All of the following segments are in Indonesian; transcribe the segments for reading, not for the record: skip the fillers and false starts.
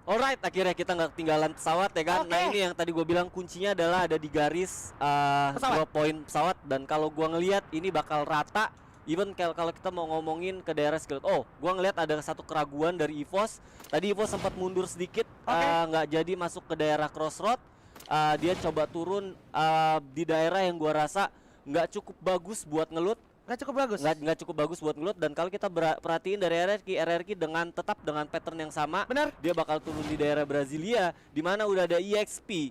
Alright, akhirnya kita nggak ketinggalan pesawat ya kan. Oke. Nah ini yang tadi gue bilang kuncinya adalah ada di garis Pesawat. 2 poin pesawat. Dan kalau gue ngelihat ini bakal rata. Even kalau kita mau ngomongin ke daerah Skillet. Oh, gue ngelihat ada satu keraguan dari EVOS. Tadi EVOS sempat mundur sedikit, Oke. nggak jadi masuk ke daerah Crossroad. Dia coba turun di daerah yang gue rasa nggak cukup bagus buat ngelut. Nggak cukup bagus. Nggak cukup bagus buat ngelut. Dan kalau kita perhatiin dari RRQ tetap dengan pattern yang sama. Benar. Dia bakal turun di daerah Brasilia, di mana udah ada EXP,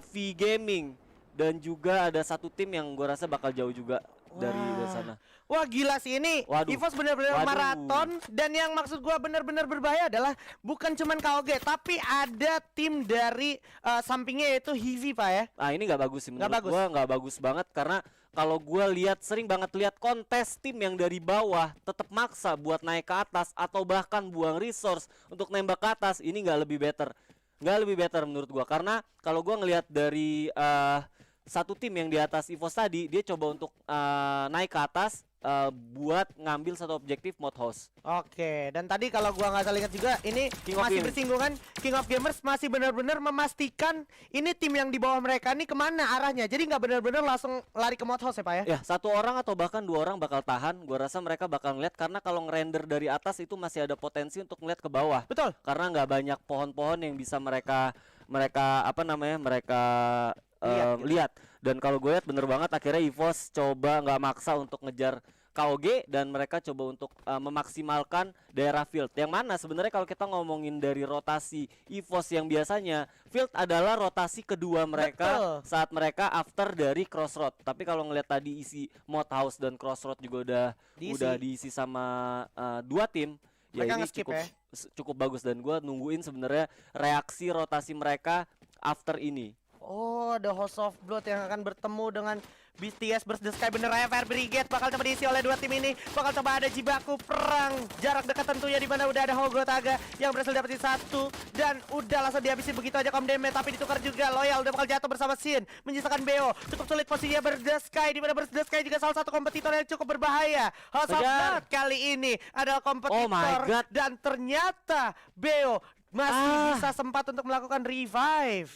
V Gaming, dan juga ada satu tim yang gue rasa bakal jauh juga dari sana. Wah gila sih ini. Waduh. EVOS bener-bener Waduh. maraton. Dan yang maksud gua bener-bener berbahaya adalah bukan cuman KOG, tapi ada tim dari sampingnya yaitu Hivi Pak ya. Nah ini nggak bagus sih menurut Nggak bagus. gua, nggak bagus banget karena kalau gua sering banget lihat kontes tim yang dari bawah tetap maksa buat naik ke atas atau bahkan buang resource untuk nembak ke atas. Ini nggak lebih better menurut gua, karena kalau gua ngelihat dari satu tim yang di atas EVOS tadi, dia coba untuk naik ke atas buat ngambil satu objektif mod house. Oke, dan tadi kalau gua nggak salah ingat juga ini King of masih Gamers. bersinggungan. King of Gamers masih benar-benar memastikan ini tim yang di bawah mereka ini kemana arahnya. Jadi nggak benar-benar langsung lari ke mod house ya Pak ya. Ya, satu orang atau bahkan dua orang bakal tahan. Gua rasa mereka bakal ngeliat, karena kalau ngerender dari atas itu masih ada potensi untuk ngeliat ke bawah. Betul. Karena nggak banyak pohon-pohon yang bisa mereka lihat. Dan kalau gue lihat bener banget akhirnya EVOS coba nggak maksa untuk ngejar KOG, dan mereka coba untuk memaksimalkan daerah field. Yang mana sebenarnya kalau kita ngomongin dari rotasi EVOS yang biasanya, field adalah rotasi kedua mereka. Betul. Saat mereka after dari Crossroad. Tapi kalau ngeliat tadi isi mod house dan Crossroad juga udah diisi sama dua tim. Ya Mereka ini nge-skip cukup ya. cukup bagus, dan gue nungguin sebenarnya reaksi rotasi mereka after ini. Oh, ada House of Blood yang akan bertemu dengan BTS vs The Sky. Bener ya, Fire Brigade bakal coba diisi oleh dua tim ini. Bakal coba ada jibaku perang jarak dekat tentunya, di mana udah ada Hogotaga yang berhasil dapetin satu dan udah langsung dihabisin begitu aja Komdeme, tapi ditukar juga. Loyal udah bakal jatuh bersama Sin, menyisakan Beo. Cukup sulit posisinya The Sky, di mana The Sky juga salah satu kompetitor yang cukup berbahaya. House of Blood kali ini adalah kompetitor, Oh my God. dan ternyata Beo masih bisa sempat untuk melakukan revive.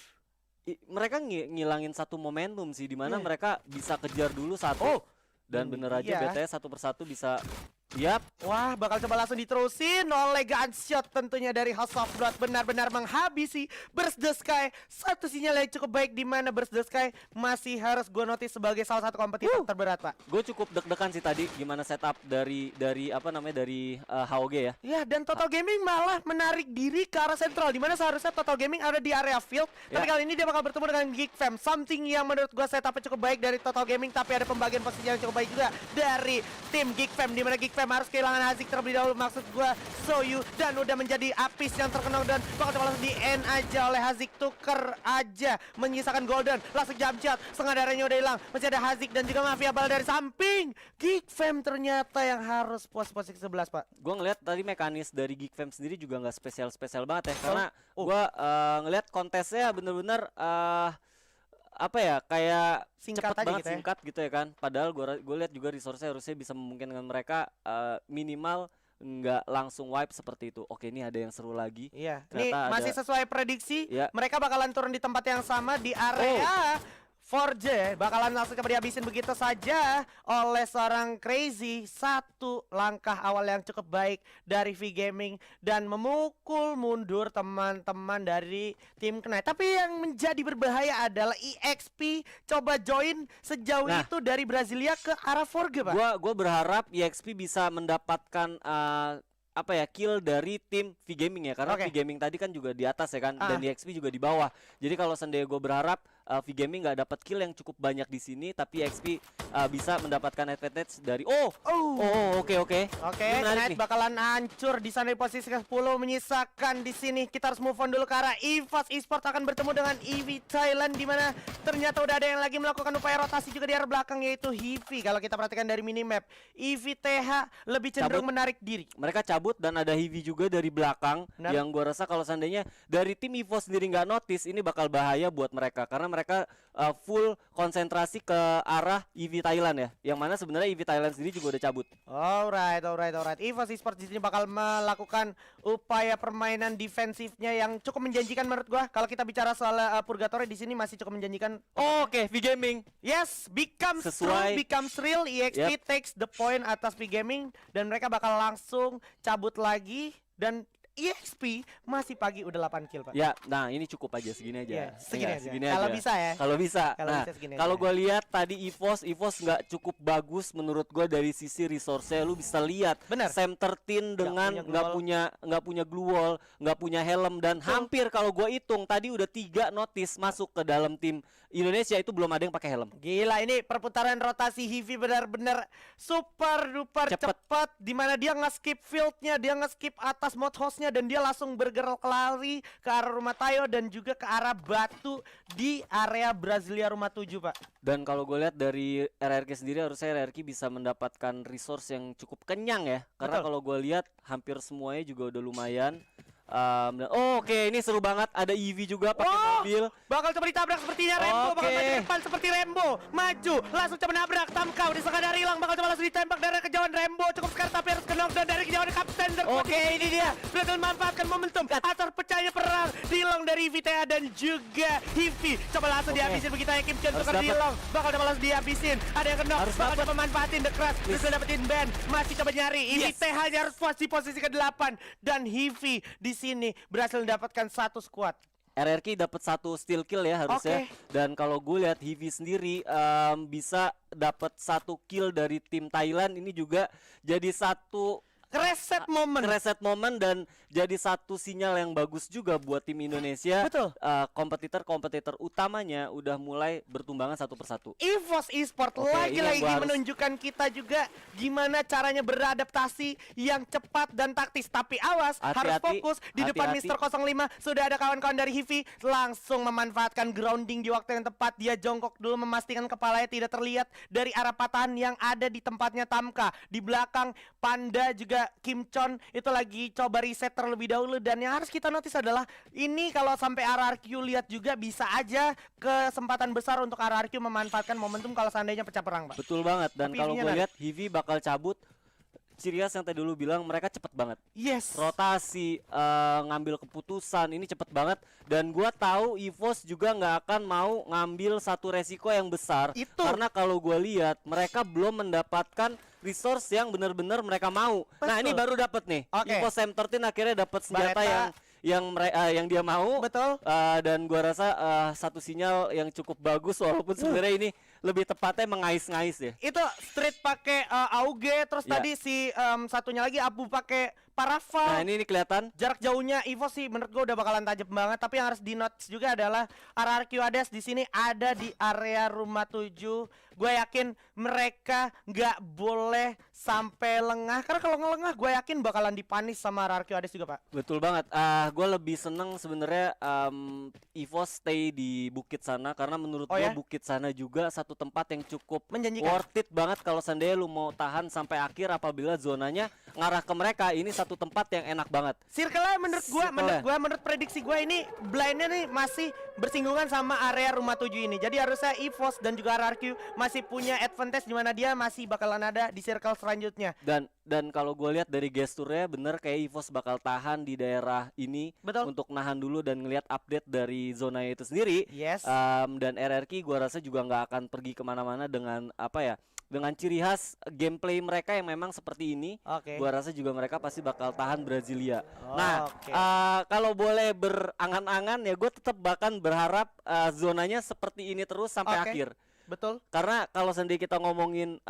Mereka ngilangin satu momentum sih, dimana mereka bisa kejar dulu satu. Oh, dan bener aja iya. BTS satu persatu bisa. Yap. Wah, bakal coba langsung diterusin oleh gunshot tentunya dari House of Blood. Benar-benar menghabisi Burst the Sky. Satu sinyal yang cukup baik, di mana Burst the Sky masih harus gue notice sebagai salah satu kompetitor terberat Pak. Gue cukup deg-degan sih tadi gimana setup dari HOG ya. Ya, dan Total Gaming malah menarik diri ke arah sentral, di mana seharusnya Total Gaming ada di area field. Tapi kali ini dia bakal bertemu dengan Geek Fam. Something yang menurut gue setupnya cukup baik dari Total Gaming, tapi ada pembagian posisi yang cukup baik juga dari tim Geek Fam, di mana Geek Fam harus kehilangan Hazik terlebih dahulu. Maksud gue Soyu, dan udah menjadi Apis yang terkenal, dan bakal coba langsung di end aja oleh Hazik. Tuker aja, menyisakan Golden, langsung jump shot, setengah darahnya udah hilang. Masih ada Hazik dan juga Mafia Bal dari samping. Geek Fam ternyata yang harus puas posisi 11 Pak. Gue ngeliat tadi mekanis dari Geek Fam sendiri juga nggak spesial banget ya, karena gue ngeliat kontesnya bener-bener apa ya, kayak Singkat cepet aja banget, gitu ya. singkat gitu ya kan. Padahal gue lihat juga resource-nya harusnya bisa memungkinkan mereka minimal nggak langsung wipe seperti itu. Oke, ini ada yang seru lagi. Iya, ini Ternyata masih sesuai prediksi. Ya. Mereka bakalan turun di tempat yang sama di area 4J. Bakalan langsung coba dihabisin begitu saja oleh seorang Crazy. Satu langkah awal yang cukup baik dari V Gaming dan memukul mundur teman-teman dari tim Knight. Tapi yang menjadi berbahaya adalah EXP coba join sejauh itu dari Brasilia ke arah 4G Pak. Gua berharap EXP bisa mendapatkan kill dari tim V Gaming ya, karena V Gaming tadi kan juga di atas ya kan, dan EXP juga di bawah. Jadi kalau seandainya gue berharap V Gaming nggak dapat kill yang cukup banyak di sini, tapi EXP bisa mendapatkan advantage dari oke. Oke, Knight bakalan hancur di sana di posisi ke-10, menyisakan di sini. Kita harus move on dulu ke arah EVOS Esports akan bertemu dengan EV Thailand, di mana ternyata udah ada yang lagi melakukan upaya rotasi juga di arah belakang, yaitu Hivi. Kalau kita perhatikan dari minimap, EVTH lebih cenderung menarik diri. Mereka cabut, dan ada Hivi juga dari belakang. Yang gua rasa kalau seandainya dari tim EVOS sendiri nggak notice, ini bakal bahaya buat mereka, karena mereka full konsentrasi ke arah EV Thailand ya. Yang mana sebenarnya EV Thailand sendiri juga udah cabut. Alright. EVOS Esports di sini bakal melakukan upaya permainan defensifnya yang cukup menjanjikan menurut gua. Kalau kita bicara soal Purgatory di sini masih cukup menjanjikan. Oke, V-Gaming. Yes, becomes Sesuai. true, becomes real. EXP takes the point atas V-Gaming dan mereka bakal langsung cabut lagi dan EXP masih pagi udah 8 kill, Pak. Ya, nah ini cukup aja segini aja. Iya, segini Iya, aja. Kalau bisa ya. Kalau bisa. Kalau Nah, bisa segini kalau aja. gue lihat tadi EVOS nggak cukup bagus menurut gue dari sisi resource-nya. Lu bisa lihat Bener. Sam 13 dengan nggak punya glue wall, nggak punya helm dan hampir kalau gue hitung tadi udah 3 notice masuk ke dalam tim Indonesia itu belum ada yang pakai helm. Gila, ini perputaran rotasi Hivi benar-benar super duper cepat, dimana dia nge-skip fieldnya, dia nge-skip atas mod hostnya dan dia langsung bergerak lari ke arah rumah Tayo dan juga ke arah batu di area Brasilia rumah 7, Pak. Dan kalau gue lihat dari RRQ sendiri harusnya RRQ bisa mendapatkan resource yang cukup kenyang ya. Karena kalau gue lihat hampir semuanya juga udah lumayan. Oke, ini seru banget. Ada EV juga pakai mobil. Bakal coba ditabrak sepertinya Rembo, bakal maju ke depan seperti Rembo. Maju, langsung coba nabrak Tamkau di sekadar hilang, bakal coba langsung ditembak dari kejauhan Rembo. Cukup sekali tapi harus knockdown dari kejauhan Kapten. Oke, ini dia. Berhasil memanfaatkan momentum atas pecahnya perang Dilong dari VTA dan juga Hivi. Coba langsung dihabisin begitu ya Kim Chen tukar Dilong. Bakal coba langsung dihabisin. Ada yang knock, bakal coba manfaatin The Crash. Bisa dapetin ban. Masih coba nyari. VTA hanya harus di posisi ke-8 dan Hivi di sini berhasil mendapatkan satu squad. RRQ dapat 1 steal kill ya harusnya. Dan kalau gue lihat Hivi sendiri bisa dapat 1 kill dari tim Thailand, ini juga jadi satu reset momen dan jadi satu sinyal yang bagus juga buat tim Indonesia. Betul. Kompetitor utamanya udah mulai bertumbangan satu persatu. EVOS Esports lagi-lagi menunjukkan kita juga gimana caranya beradaptasi yang cepat dan taktis. Tapi awas, harus fokus di depan Mr. 05. Sudah ada kawan-kawan dari Hivi langsung memanfaatkan grounding di waktu yang tepat. Dia jongkok dulu memastikan kepalanya tidak terlihat dari arah patahan yang ada di tempatnya Tamka. Di belakang Panda juga Kim Chon itu lagi coba reset terlebih dahulu. Dan yang harus kita notice adalah ini kalau sampai RRQ lihat juga bisa aja kesempatan besar untuk RRQ memanfaatkan momentum kalau seandainya pecah perang, Pak. Betul banget. Dan kalau gue lihat Hivi bakal cabut. Ciri khas yang tadi dulu bilang mereka cepet banget. Yes. Rotasi, ngambil keputusan ini cepet banget. Dan gua tahu EVOS juga nggak akan mau ngambil satu resiko yang besar. Karena kalau gua lihat mereka belum mendapatkan resource yang benar-benar mereka mau. Betul. Nah ini baru dapat nih. EVOS Sam 13 akhirnya dapat senjata yang dia mau. Betul. Dan gua rasa satu sinyal yang cukup bagus walaupun sebenarnya ini lebih tepatnya mengais-ngais ya. Itu Street pakai Auge, terus tadi si satunya lagi Abu pakai Parafa. Nah ini kelihatan jarak jauhnya EVOS sih menurut gua udah bakalan tajam banget. Tapi yang harus di notice juga adalah RRQ Hades di sini ada di area rumah 7. Gue yakin mereka nggak boleh sampai lengah, karena kalau ngelengah gue yakin bakalan dipanis sama RRQ Hades juga, Pak. Betul banget. Gue lebih seneng sebenarnya EVOS stay di bukit sana karena menurut gue bukit sana juga satu tempat yang cukup menjanjikan, worth it banget kalau seandainya lu mau tahan sampai akhir apabila zonanya ngarah ke mereka. Ini satu tempat yang enak banget. Circle-nya menurut prediksi gue ini blindnya nih masih bersinggungan sama area rumah 7 ini. Jadi harusnya EVOS dan juga RRQ masih punya advantage di mana dia masih bakalan ada di circle selanjutnya. Dan kalau gue lihat dari gesturnya bener kayak EVOS bakal tahan di daerah ini. Betul. Untuk nahan dulu dan ngelihat update dari zona itu sendiri. Yes. Dan RRQ gue rasa juga nggak akan pergi kemana-mana dengan dengan ciri khas gameplay mereka yang memang seperti ini. Gua rasa juga mereka pasti bakal tahan Brasilia. Kalau boleh berangan-angan ya gue tetap bahkan berharap zonanya seperti ini terus sampai akhir. Betul. Karena kalau sendiri kita ngomongin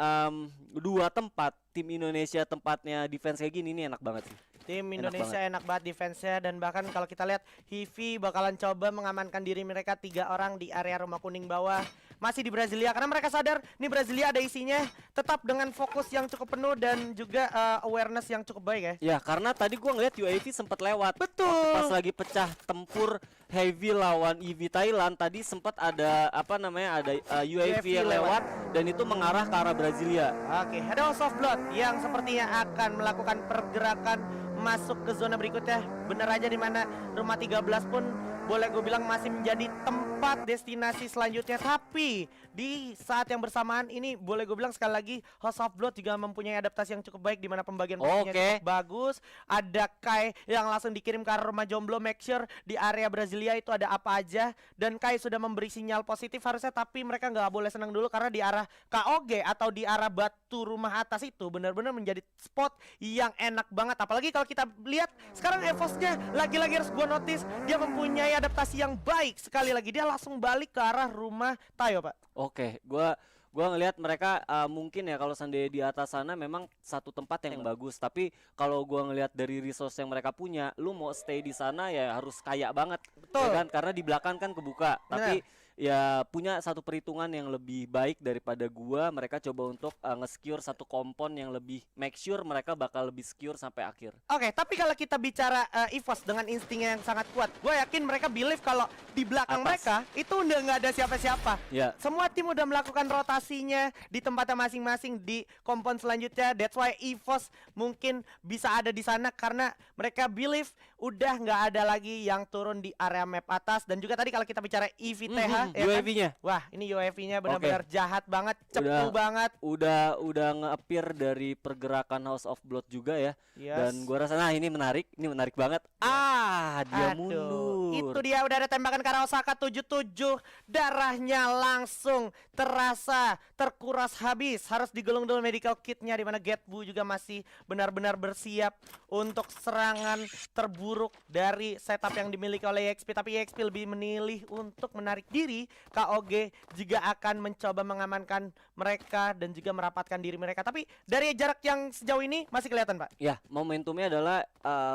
dua tempat, tim Indonesia tempatnya defense kayak gini ini enak banget sih. Tim Indonesia enak banget defense-nya. Dan bahkan kalau kita lihat Hivi bakalan coba mengamankan diri mereka 3 orang di area rumah kuning bawah. Masih di Brasilia karena mereka sadar nih Brasilia ada isinya. Tetap dengan fokus yang cukup penuh dan juga awareness yang cukup baik ya. Ya karena tadi gua ngeliat UAV sempat lewat. Betul. Pas lagi pecah tempur Heavy lawan EV Thailand tadi sempat ada ada UAV yang lewat dan itu mengarah ke arah Brasilia. Ada House of Blood yang sepertinya akan melakukan pergerakan masuk ke zona berikutnya. Bener aja di mana rumah 13 pun boleh gue bilang masih menjadi tempat destinasi selanjutnya. Tapi di saat yang bersamaan ini boleh gue bilang sekali lagi House of Blood juga mempunyai adaptasi yang cukup baik di mana pembagian posisinya cukup bagus. Ada Kai yang langsung dikirim ke arah rumah jomblo, make sure di area Brasilia itu ada apa aja, dan Kai sudah memberi sinyal positif harusnya, tapi mereka nggak boleh senang dulu karena di arah KOG atau di arah batu rumah atas itu benar-benar menjadi spot yang enak banget. Apalagi kalau kita lihat sekarang EVOS-nya lagi-lagi harus gua notice dia mempunyai adaptasi yang baik. Sekali lagi dia langsung balik ke arah rumah Tayo, Pak. Oke, gua ngelihat mereka mungkin ya kalau seandainya di atas sana memang satu tempat yang bagus, tapi kalau gua ngelihat dari resource yang mereka punya, lu mau stay di sana ya harus kaya banget. Betul. Ya kan? Karena di belakang kan kebuka, tapi ya punya satu perhitungan yang lebih baik daripada gua. Mereka coba untuk nge-secure satu kompon yang lebih make sure mereka bakal lebih secure sampai akhir. Oke, tapi kalau kita bicara EVOS dengan instingnya yang sangat kuat, gue yakin mereka believe kalau di belakang mereka itu udah nggak ada siapa-siapa. Ya. Semua tim udah melakukan rotasinya di tempatnya masing-masing di kompon selanjutnya. That's why EVOS mungkin bisa ada di sana karena mereka believe udah nggak ada lagi yang turun di area map atas. Dan juga tadi kalau kita bicara EVTH, ya UAV-nya. kan? Wah, ini UAV-nya benar-benar jahat banget, cepu banget. Udah nge-appear dari pergerakan House of Blood juga ya. Yes. Dan gua rasa ini menarik banget. Dia mundur. Itu dia udah ada tembakan ke arah Osaka 77. Darahnya langsung terasa terkuras habis. Harus digulung dulu medical kitnya, di mana Getbu juga masih benar-benar bersiap untuk serangan terburuk dari setup yang dimiliki oleh EXP. Tapi EXP lebih memilih untuk menarik diri. KOG juga akan mencoba mengamankan mereka dan juga merapatkan diri mereka. Tapi dari jarak yang sejauh ini masih kelihatan, Pak. Ya, momentumnya adalah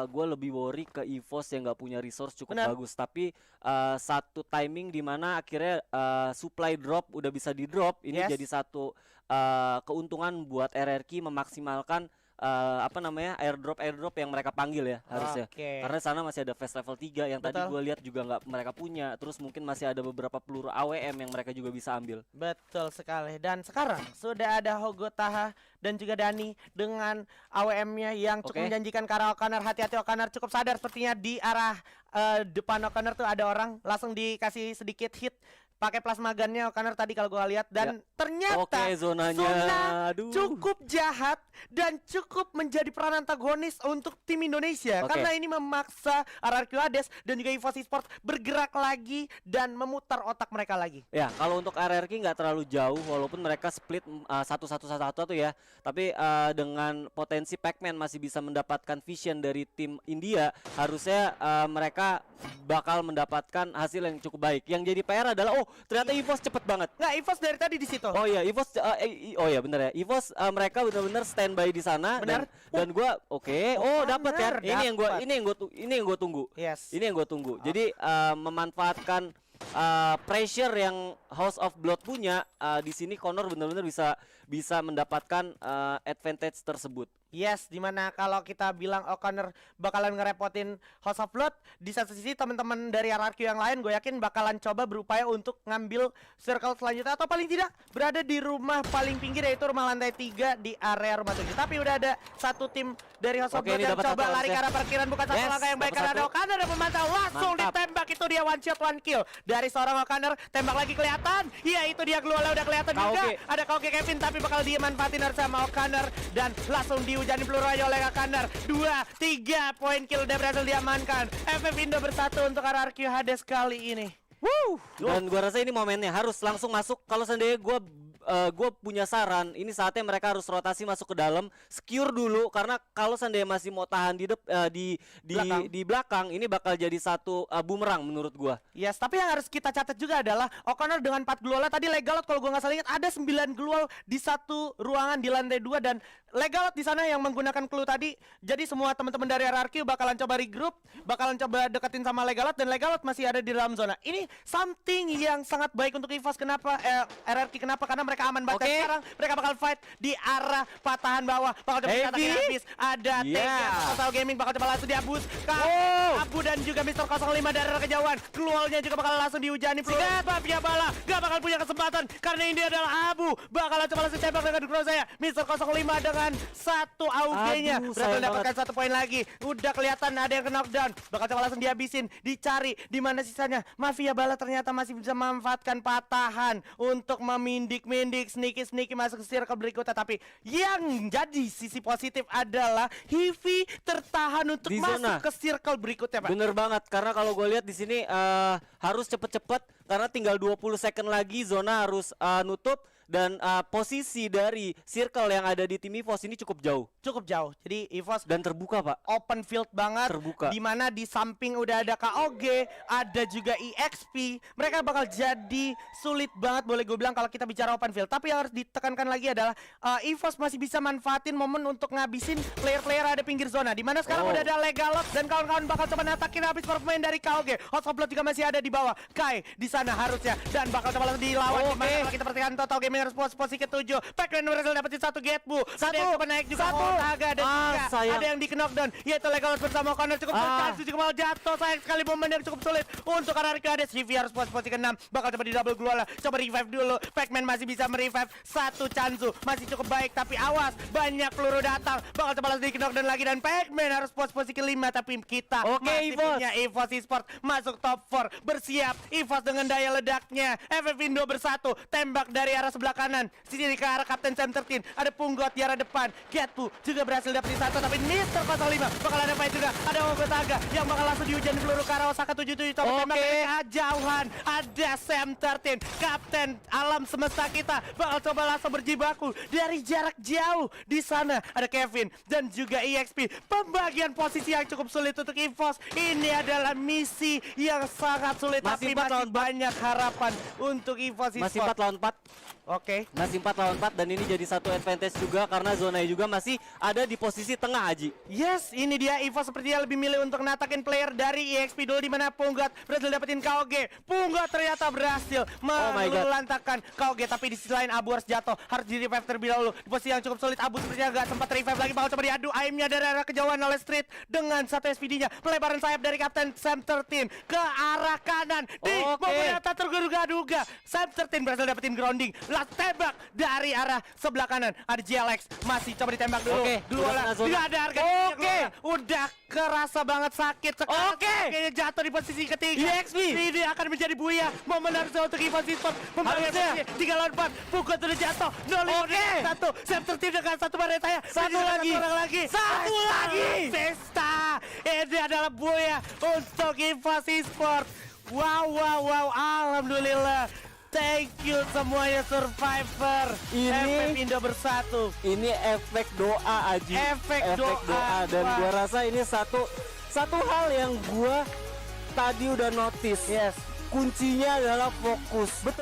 gue lebih worry ke EVOS yang nggak punya resource cukup bagus. Tapi satu timing di mana akhirnya supply drop udah bisa di drop. Ini jadi satu keuntungan buat RRQ memaksimalkan airdrop yang mereka panggil ya harusnya. Karena sana masih ada fast level 3 yang tadi gue lihat juga nggak mereka punya. Terus mungkin masih ada beberapa peluru AWM yang mereka juga bisa ambil. Betul sekali. Dan sekarang sudah ada Hogo Taha dan juga Dani dengan AWM-nya yang cukup menjanjikan ke arah O'Connor. Hati-hati, O'Connor cukup sadar sepertinya di arah depan O'Connor tuh ada orang. Langsung dikasih sedikit hit pakai plasma gunnya O'Connor tadi kalau gue lihat, dan ternyata zona cukup jahat dan cukup menjadi peran antagonis untuk tim Indonesia karena ini memaksa RRQ Hades dan juga EVOS Esports bergerak lagi dan memutar otak mereka lagi. Ya, kalau untuk RRQ nggak terlalu jauh walaupun mereka split 1-1-1-1 tuh ya, tapi dengan potensi Pac-Man masih bisa mendapatkan vision dari tim India, harusnya mereka bakal mendapatkan hasil yang cukup baik. Yang jadi PR adalah ternyata EVOS cepet banget. Nggak, EVOS dari tadi di situ. Oh iya, EVOS bener ya. EVOS mereka benar-benar standby di sana. Dan gua dapat ya. Ini yang gua tunggu. Ini yang gua tunggu. Jadi memanfaatkan pressure yang House of Blood punya, di sini Connor benar-benar bisa mendapatkan advantage tersebut. Dimana kalau kita bilang O'Connor bakalan ngerepotin House of Blood, di satu sisi teman-teman dari RRQ yang lain gue yakin bakalan coba berupaya untuk ngambil circle selanjutnya, atau paling tidak berada di rumah paling pinggir, yaitu rumah lantai 3 di area rumah 7. Tapi udah ada satu tim dari House of Blood yang coba lari ke arah parkiran, bukan satu langkah yang baik karena ada O'Connor yang memantau, langsung ditembak. Itu dia one shot one kill dari seorang O'Connor. Tembak lagi kelihatan, itu dia Gluala udah kelihatan juga. Ada KOG Kevin tapi bakal dia manfaatin sama O'Connor dan langsung dihujani peluru aja oleh O'Connor. 2-3 poin kill udah berhasil diamankan. FF Indo bersatu untuk RRQ Hades kali ini. Dan gua rasa ini momennya harus langsung masuk. Kalau seandainya gue punya saran, ini saatnya mereka harus rotasi masuk ke dalam, secure dulu, karena kalau seandainya masih mau tahan di belakang, ini bakal jadi satu bumerang menurut gue. Tapi yang harus kita catat juga adalah O'Connor dengan 4 glual tadi legalot, kalau gue nggak salah ingat ada 9 glual di satu ruangan di lantai 2, dan legalot di sana yang menggunakan clue tadi. Jadi semua teman-teman dari RRQ bakalan coba regroup, bakalan coba deketin sama legalot, dan legalot masih ada di dalam zona. Ini something yang sangat baik untuk EVOS. Kenapa RRQ? Kenapa? Karena mereka aman banget. Oke. Sekarang mereka bakal fight di arah patahan bawah. Bakal coba Heavy. dikatakan habis. Ada Yeah. Total Gaming bakal coba langsung diabus. Oh. Abu dan juga Mr. 05 dari arah kejauhan. Keluarnya juga bakal langsung dihujani. Mafia Bala gak bakal punya kesempatan karena ini adalah Abu. Bakalan coba langsung tembak dengan Grozaya. Mr. 05 dengan satu AUG-nya. Aduh, Berhasil sayang mendapatkan 1 poin lagi. Udah kelihatan ada yang ke knockdown. Bakal coba langsung dihabisin. Dicari di mana sisanya. Mafia Bala ternyata masih bisa memanfaatkan patahan untuk memindik-mindik, sneaky masuk ke circle berikutnya. Tapi yang jadi sisi positif adalah Hivi tertahan untuk Di masuk zona. ke circle berikutnya, Pak. Bener banget, karena kalau gue lihat di sini harus cepet-cepet karena tinggal 20 second lagi zona harus nutup dan posisi dari circle yang ada di tim EVOS ini cukup jauh Cukup jauh. Jadi EVOS dan terbuka, Pak. open field banget, Terbuka. di mana di samping udah ada KOG, ada juga EXP. Mereka bakal jadi sulit banget boleh gue bilang kalau kita bicara open field. Tapi yang harus ditekankan lagi adalah EVOS masih bisa manfaatin momen untuk ngabisin player-player ada pinggir zona. Di mana sekarang Oh. udah ada Legalot dan kawan-kawan bakal coba natakin habis para pemain dari KOG. Hot Blood juga masih ada di bawah. Kai di sana harusnya dan bakal coba langsung dilawan. Di mana Oke. kalau kita perhatikan Total Gaming harus posisi ke-7. Pac-Man berhasil dapetin satu Getbu. Ada yang coba naik juga Otaga dan juga sayang. ada yang di knockdown yaitu Legolas bersama Connor cukup sulit, juga malah jatuh. Sayang sekali momen yang cukup sulit untuk arah Arcades. Hivi harus posisi ke-6, bakal coba di double Gruala, coba revive dulu. Pac-Man masih bisa merevive satu Chanzu, masih cukup baik tapi awas banyak peluru datang. Bakal coba langsung di knockdown lagi dan Pac-Man harus posisi ke-5 tapi kita Oke, masih EVOS. punya EVOS Esports masuk top 4 bersiap. EVOS dengan daya ledaknya. FF Indo bersatu, tembak dari arah sebelah kanan sini ke arah Kapten Sam 13. Ada Punggot di arah depan. Getpu juga berhasil dapetin satu tapi Mr. 05 bakal ada fight juga. Ada Ogotaga yang bakal langsung dihujani peluru ke arah Osaka 77. Coba tembak Oke. dari kejauhan. Ada Sam 13, Kapten alam semesta kita bakal coba langsung berjibaku dari jarak jauh. Di sana ada Kevin dan juga EXP. Pembagian posisi yang cukup sulit untuk EVOS. Ini adalah misi yang sangat sulit Masih tapi 4 masih lawan 4. banyak harapan untuk EVOS Masih Esports. 4 lawan 4. Oke. Masih 4 lawan 4 dan ini jadi satu advantage juga karena zonanya juga masih ada di posisi tengah, Aji. Yes, ini dia EVOS sepertinya lebih milih untuk natakin player dari EXP dulu di mana Punggat berhasil dapetin KOG. Punggat ternyata berhasil my God. melulantakan KOG tapi di sisi lain Abu harus jatuh, harus di revive terlebih dahulu. Di posisi yang cukup sulit Abu sepertinya gak sempat revive lagi, bakal coba diadu aimnya dari arah kejauhan oleh Street dengan satu SPD-nya. Pelebaran sayap dari Kapten Sam 13 ke arah kanan. Di Oke. momen yang tak terduga-duga Sam 13 berhasil dapetin grounding. Last tembak dari arah sebelah kanan. Ada GLX masih coba ditembak dulu. Oke, Dulu udah lah. kena zona. Tidak ada harga. Oke. Udah kerasa banget sakit sekarang. Oke. Kayaknya jatuh di posisi ketiga. EXP. Ini akan menjadi buaya. Momen harusnya untuk EVOS Esports. Harusnya. 3 lawan 4. Pukul sudah jatuh. 0-5 Oke. satu. Sam tertib dengan satu barang saya. Satu lagi. Orang lagi. Satu lagi. Pesta. Ini adalah buaya untuk EVOS Esports. Wow. Alhamdulillah. Thank you semuanya Survivor. Ini- FF Indo bersatu. Ini efek doa, Aji. Efek doa. Dan Wah. gua rasa ini satu hal yang gua tadi udah notice. Yes. Kuncinya adalah fokus. Betul.